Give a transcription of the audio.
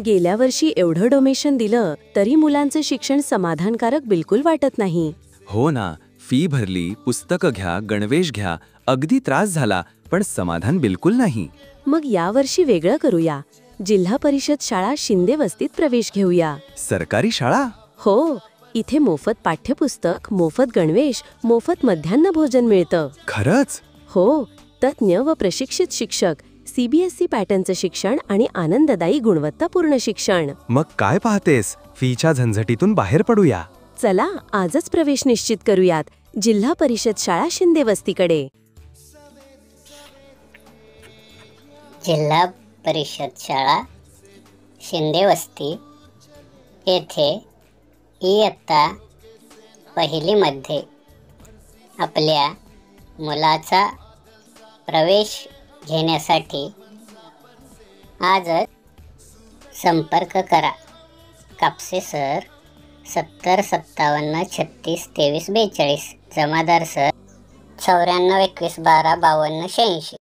गेल्या वर्षी एवढं डोनेशन दिलं तरी मुलांचं शिक्षण समाधानकारक बिलकुल वाटत नाही. हो ना, फी भरली, पुस्तकं घ्या, गणवेश घ्या, अगदी त्रास झाला, पण समाधान बिलकुल नाही. मग यावर्षी वेगळं करूया. जिल्हा परिषद शाळा शिंदे वस्तीत प्रवेश घेऊया. सरकारी शाळा? हो, इथे मोफत पाठ्यपुस्तक, मोफत गणवेश, मोफत मध्यान्ह भोजन मिळतं. खरंच? हो, तज्ज्ञ व प्रशिक्षित शिक्षक, CBSE पॅटर्नचं शिक्षण आणि आनंददायी गुणवत्तापूर्ण शिक्षण. मग काय पाहतेस? फीच्या झंझटीतून बाहेर पडूया. चला आजच प्रवेश निश्चित करूयात जिल्हा परिषद शाळा शिंदे वस्तीकडे. जिल्हा परिषद शाळा शिंदे वस्ती येथे इयत्ता पहिलीमध्ये आपल्या मुलाचा प्रवेश घेण्यासाठी आजच संपर्क करा. कापसे सर, 70 57 36 23 42. जमादार सर, 94 21 12 52 86.